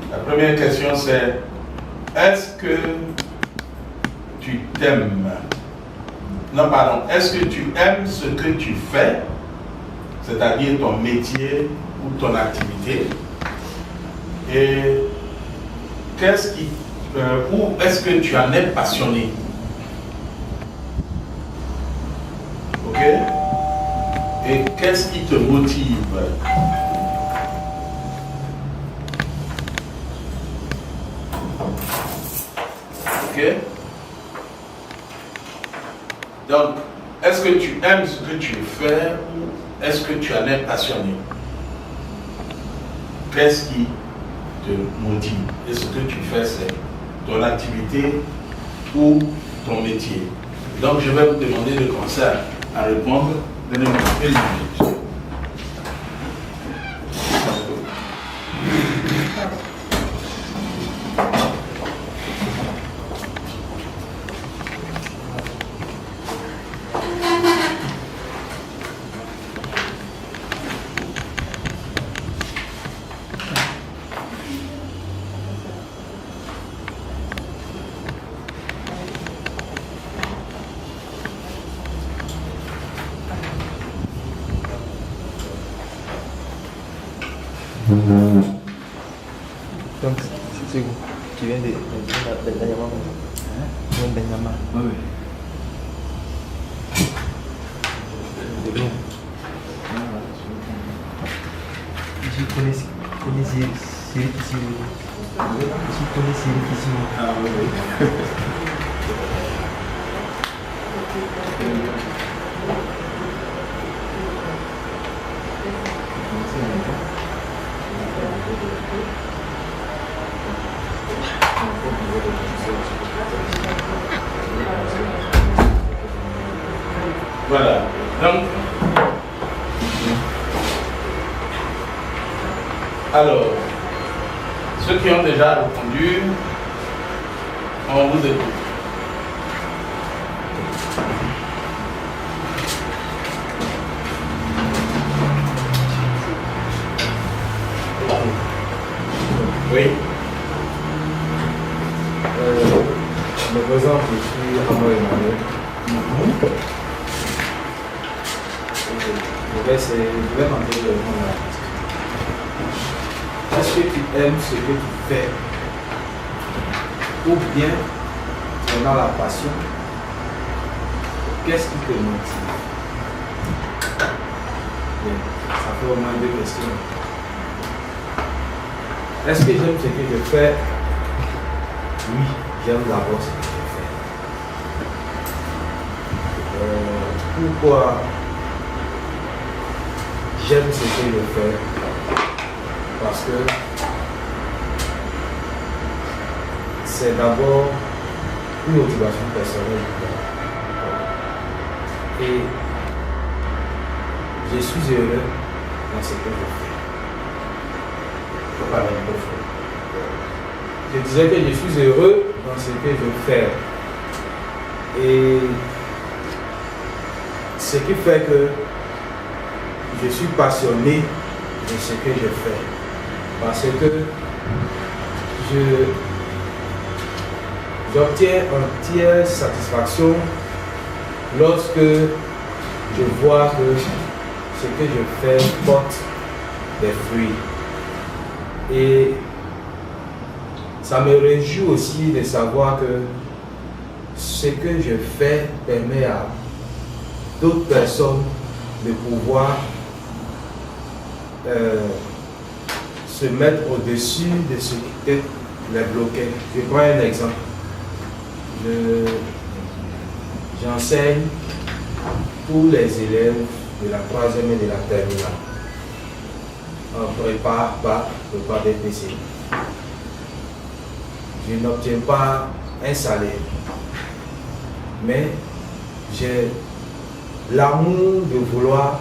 La première question c'est, est-ce que tu t'aimes? Non, pardon. Est-ce que tu aimes ce que tu fais, c'est-à-dire ton métier ou ton activité? Et qu'est-ce qui, ou est-ce que tu en es passionné? Ok? Et qu'est-ce qui te motive? Ok? Donc, est-ce que tu aimes ce que tu fais ou est-ce que tu en es passionné? Qu'est-ce qui te motive? Et ce que tu fais, c'est ton activité ou ton métier? Donc, je vais vous demander de commencer à répondre. Donnez-moi une minute. Donc, c'est vous qui viens de Danyama. Tu viens de Danyama. Oui. C'est bien. Je connais Cyril Kissimo. Je connais Cyril Kissimo. Ah oui. Voilà. Donc, alors, ceux qui ont déjà répondu, on vous écoute. Oui. Je me présente, je suis Ramon Emmanuel. Je vais tenter de répondre à la question. Est-ce que tu aimes ce que tu fais? Ou bien tu es dans la passion? Qu'est-ce qui te motive? Bien, ça fait au moins deux questions. Est-ce que j'aime ce que je fais? Oui, j'aime d'abord ce que je fais. Pourquoi j'aime ce que je fais? Parce que c'est d'abord une motivation personnelle. Et je suis heureux dans ce que je fais. Je disais que je suis heureux dans ce que je fais. Et ce qui fait que je suis passionné de ce que je fais. Parce que j'obtiens entière satisfaction lorsque je vois que ce que je fais porte des fruits. Et ça me réjouit aussi de savoir que ce que je fais permet à d'autres personnes de pouvoir se mettre au-dessus de ce qui peut les bloquer. Je prends un exemple. J'enseigne pour les élèves de la 3e et de la terminale. En prépa, prépa BPC. Je n'obtiens pas un salaire, mais j'ai l'amour de vouloir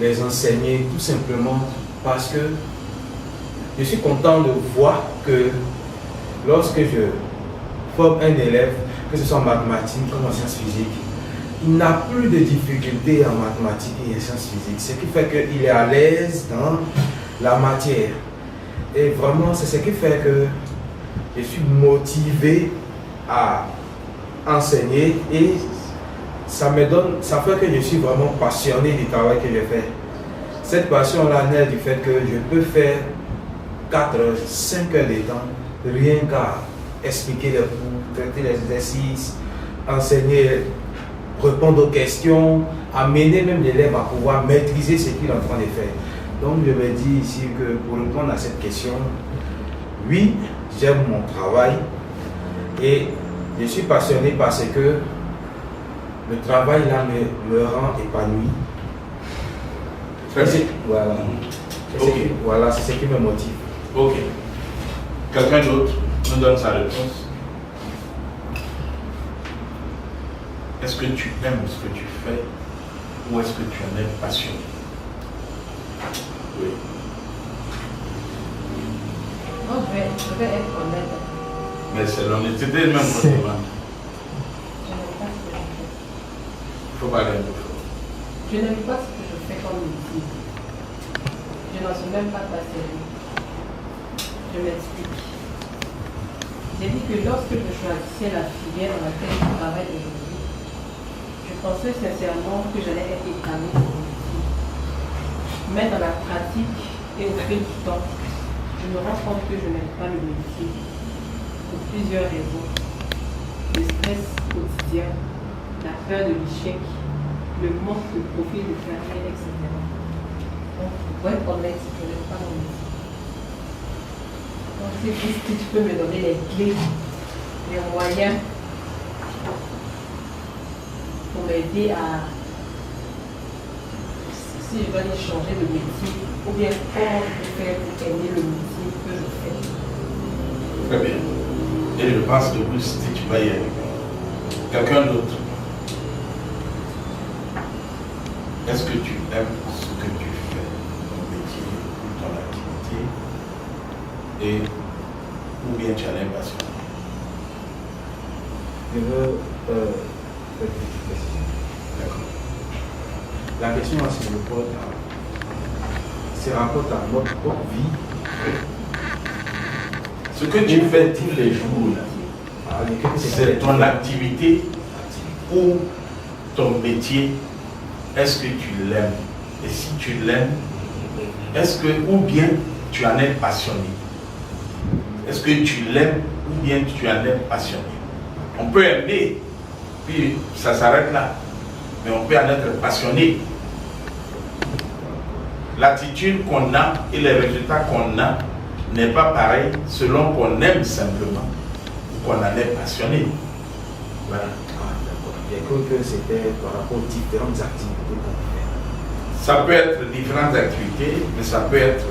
les enseigner tout simplement parce que je suis content de voir que lorsque je forme un élève, que ce soit en mathématiques comme en sciences physiques, il n'a plus de difficultés en mathématiques et en sciences physiques, ce qui fait qu'il est à l'aise dans la matière. Et vraiment, c'est ce qui fait que je suis motivé à enseigner et ça fait que je suis vraiment passionné du travail que je fais. Cette passion-là naît du fait que je peux faire 4 heures, 5 heures de temps, rien qu'à expliquer les cours, traiter les exercices, enseigner, répondre aux questions, amener même l'élève à pouvoir maîtriser ce qu'il est en train de faire. Donc je me dis ici que pour répondre à cette question, oui, j'aime mon travail et je suis passionné parce que le travail là me rend épanoui. Très bien. Voilà. Ok. Voilà, c'est ce qui me motive. Ok. Quelqu'un d'autre nous donne sa réponse. Est-ce que tu aimes ce que tu fais ou est-ce que tu en es passionné? Oui. Moi, je vais être honnête. Mais c'est l'honnêteté même qu'on demande. Je n'aime pas ce que je fais. Il faut parler un peu fort. Je n'aime pas ce que je fais comme métier. Je n'en suis même pas passionnée. Je m'explique. J'ai dit que lorsque je choisissais la filière dans laquelle je travaille aujourd'hui, je pensais sincèrement que j'allais être épanouie dans mon métier. Mais dans la pratique et au fil du temps, je me rends compte que je n'aime pas le métier pour plusieurs raisons. Le stress quotidien, la peur de l'échec, le manque de profil de carrière, etc. Donc, pour être honnête, je n'aime pas mon métier. Donc, c'est juste que tu peux me donner les clés, les moyens pour m'aider à, si je dois aller changer de métier, ou bien comment je peux faire pour aimer le métier que je fais. Très bien. Et je pense que si tu vas y arriver. Quelqu'un d'autre? Est-ce que tu aimes ce que tu fais, ton métier ou ton activité, et ou bien tu as l'impression? Je veux faire une petite question. D'accord. La question se rapporte à notre propre vie. Ce que tu fais tous les jours, c'est ton activité ou ton métier. Est-ce que tu l'aimes? Et si tu l'aimes, est-ce que, ou bien tu en es passionné? Est-ce que tu l'aimes ou bien tu en es passionné? On peut aimer, puis ça s'arrête là. Mais on peut en être passionné. L'attitude qu'on a et les résultats qu'on a n'est pas pareil selon qu'on aime simplement ou qu'on en est passionné. Voilà. J'ai cru que c'était par rapport aux différentes activités qu'on fait. Ça peut être différentes activités, mais ça peut être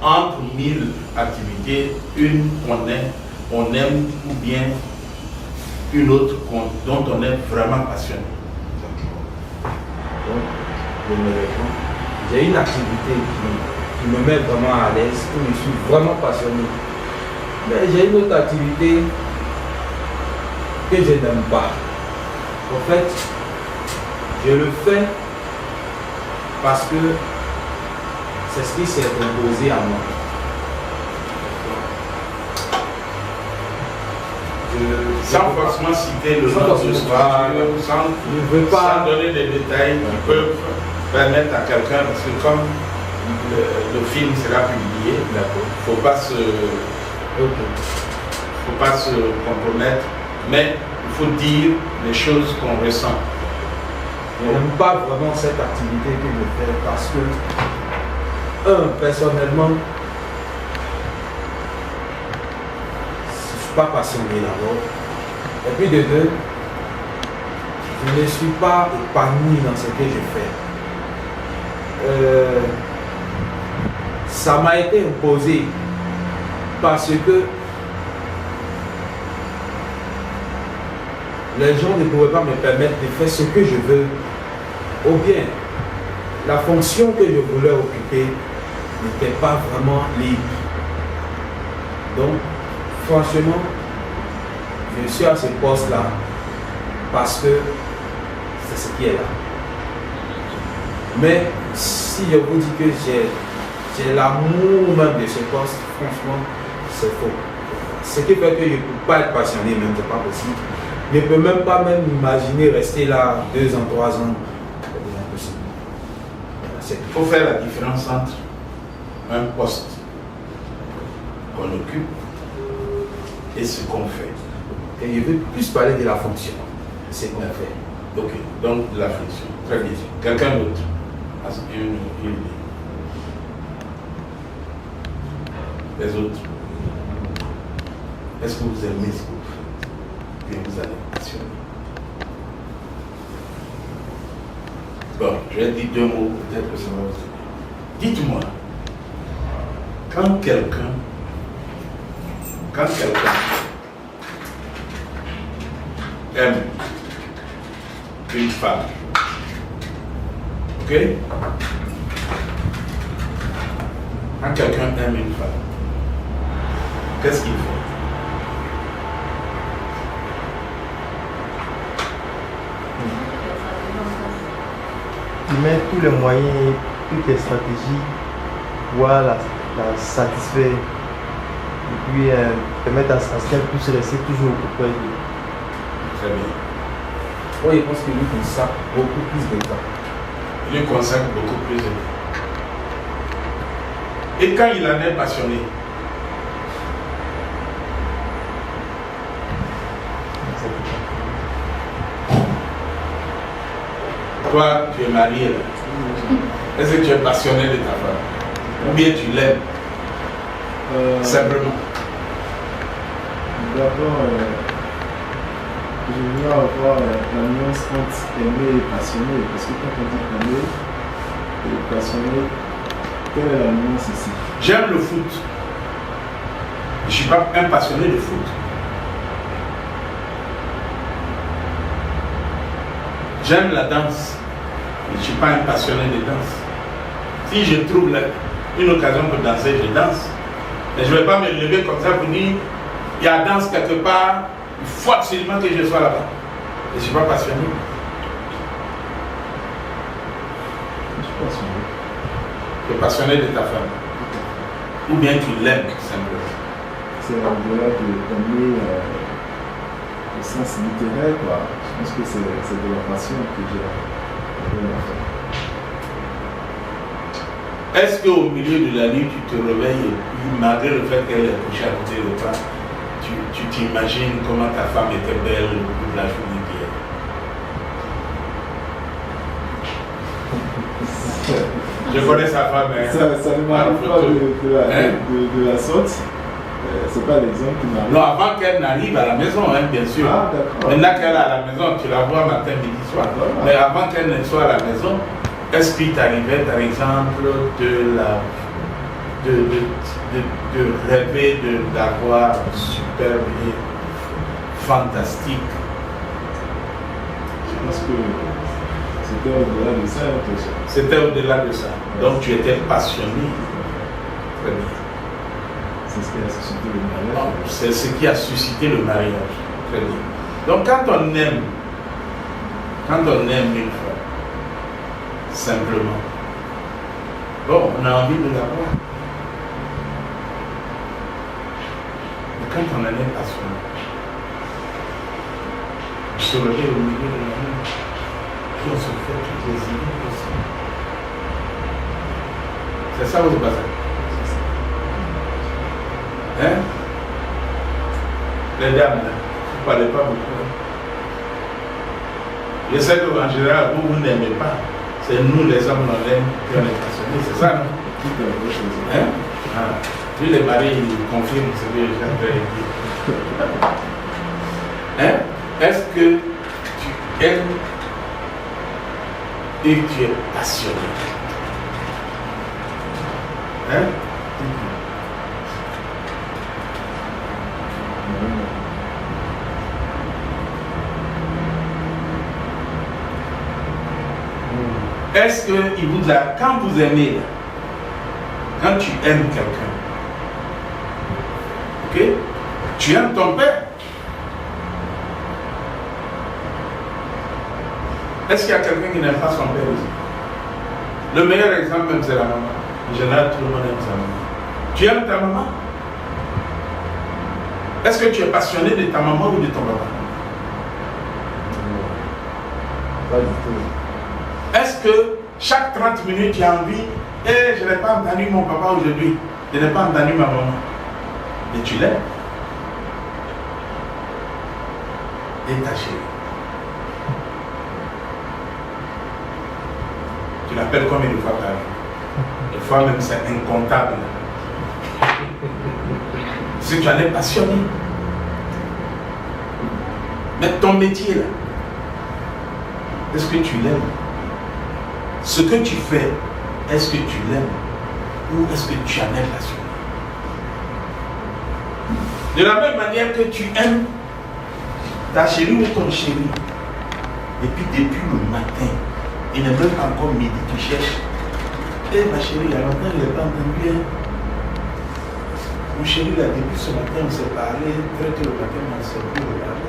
entre 1000 activités, une on aime ou bien une autre dont on est vraiment passionné. Donc, je me réponds. J'ai une activité qui me met vraiment à l'aise, où je suis vraiment passionné. Mais j'ai une autre activité que je n'aime pas. En fait, je le fais parce que c'est ce qui s'est imposé à moi. Sans forcément citer le nom de soir, sans donner des détails qui peuvent permettre à quelqu'un, parce que comme le film sera publié, il ne faut pas se compromettre, mais il faut dire les choses qu'on ressent. Je n'aime pas vraiment cette activité que je fais parce que, personnellement, je ne suis pas passionné d'abord. Et puis de deux, je ne suis pas épanoui dans ce que je fais. Ça m'a été imposé parce que les gens ne pouvaient pas me permettre de faire ce que je veux, ou bien la fonction que je voulais occuper n'était pas vraiment libre. Donc, franchement, je suis à ce poste-là parce que c'est ce qui est là. Mais si je vous dis que c'est l'amour même de ce poste, franchement, c'est faux. Ce qui fait que je ne peux pas être passionné, même, c'est pas possible. Je ne peux même pas imaginer rester là 2 ans, 3 ans. C'est impossible. Il faut faire la différence entre un poste qu'on occupe et ce qu'on fait. Et je veux plus parler de la fonction. C'est qu'on fait. Ok, donc de la fonction. Très bien. Quelqu'un d'autre? Une idée. Les autres. Est-ce que vous aimez ce que vous faites? Bien, vous allez passionner. Bon, je vais dire 2 mots, peut-être que ça va vous aider. Dites-moi, quand quelqu'un aime une femme, ok? Quand quelqu'un aime une femme, qu'est-ce qu'il fait? Il met tous les moyens, toutes les stratégies pour la satisfaire et puis permettre à ce qu'elle puisse rester toujours auprès de lui. Très bien. Oui, je pense qu'il lui consacre beaucoup plus de temps. Il lui consacre beaucoup plus de temps. Et quand il en est passionné, toi, tu es marié là. Est-ce que tu es passionné de ta femme? Ou bien tu l'aimes? Simplement. D'abord, je voulais avoir la nuance entre aimer et passionné. Parce que quand on dit aimer et passionné, quelle est la nuance ici? J'aime le foot. Je ne suis pas un passionné de foot. J'aime la danse. Je ne suis pas un passionné de danse. Si je trouve une occasion pour danser, je danse. Mais je ne vais pas me lever comme ça pour dire il y a danse quelque part, il faut absolument que je sois là-bas. Je ne suis pas passionné. Je suis passionné. Tu es passionné de ta femme. Ou bien tu l'aimes simplement. C'est au-delà d'aimer au sens littéraire, quoi. Je pense que c'est de la passion que j'ai pour la femme. Est-ce qu'au milieu de la nuit, tu te réveilles et puis, malgré le fait qu'elle est couchée à côté de toi, tu t'imagines comment ta femme était belle au bout de la journée d'hier? Je connais sa femme. Hein. Ça ne m'arrive pas de la sorte. C'est pas l'exemple qui m'arrive. Non, avant qu'elle n'arrive à la maison, hein, bien sûr. Ah, d'accord. Maintenant qu'elle est à la maison, tu la vois matin, midi, soir. Voilà. Mais avant qu'elle ne soit à la maison, est-ce qu'il t'arrivait, par exemple, de rêver d'avoir un super vie fantastique? Je pense que c'était au-delà de ça. C'était au-delà de ça. Donc tu étais passionné. Très bien. C'est ce qui a suscité le mariage. C'est ce qui a suscité le mariage. Très bien. Donc quand on aime une femme, simplement, bon, on a envie de l'avoir. Mais quand on en est passionné, on se réveille au milieu de la nuit, puis on se fait toutes les idées possibles. C'est ça ou c'est pas ça? Hein? Les dames, là, vous ne parlez pas beaucoup. Je sais qu'en général, vous n'aimez pas. C'est nous, les hommes, on aime, puis on est passionnés. C'est ça, non? Hein? Ah. Puis les maris, ils confirment ce que j'ai dit. Hein? Est-ce que tu aimes et tu es passionné? Hein? Est-ce que il vous a, quand vous aimez, quand tu aimes quelqu'un, ok, tu aimes ton père. Est-ce qu'il y a quelqu'un qui n'aime pas son père aussi? Le meilleur exemple même c'est la maman. En général, tout le monde aime sa maman. Tu aimes ta maman? Est-ce que tu es passionné de ta maman ou de ton papa? Pas du tout. Est-ce que chaque 30 minutes, tu as envie, je n'ai pas entendu mon papa aujourd'hui, je n'ai pas entendu ma maman? Et tu l'aimes? Et ta chérie? Tu l'appelles combien de fois par jour? Des fois même c'est incontable. Si tu en es passionné. Mais ton métier là, est-ce que tu l'aimes? Ce que tu fais, est-ce que tu l'aimes? Ou est-ce que tu en es passionné? De la même manière que tu aimes ta chérie ou ton chéri, et puis depuis le matin, il n'est même pas encore midi, tu cherches. Ma chérie, il y a longtemps, je ne l'ai pas entendu. Mon chéri, là, depuis ce matin, on s'est parlé. Très tôt le matin, on s'est plus regardé.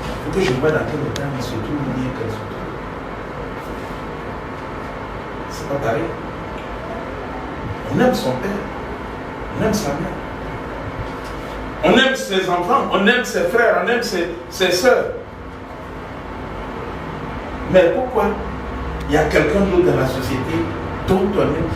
Il faut que je vois dans quel état il se trouve, bien qu'elle se trouve. C'est pas pareil. On aime son père, on aime sa mère. On aime ses enfants, on aime ses frères, on aime ses soeurs. Mais pourquoi il y a quelqu'un d'autre dans la société dont on aime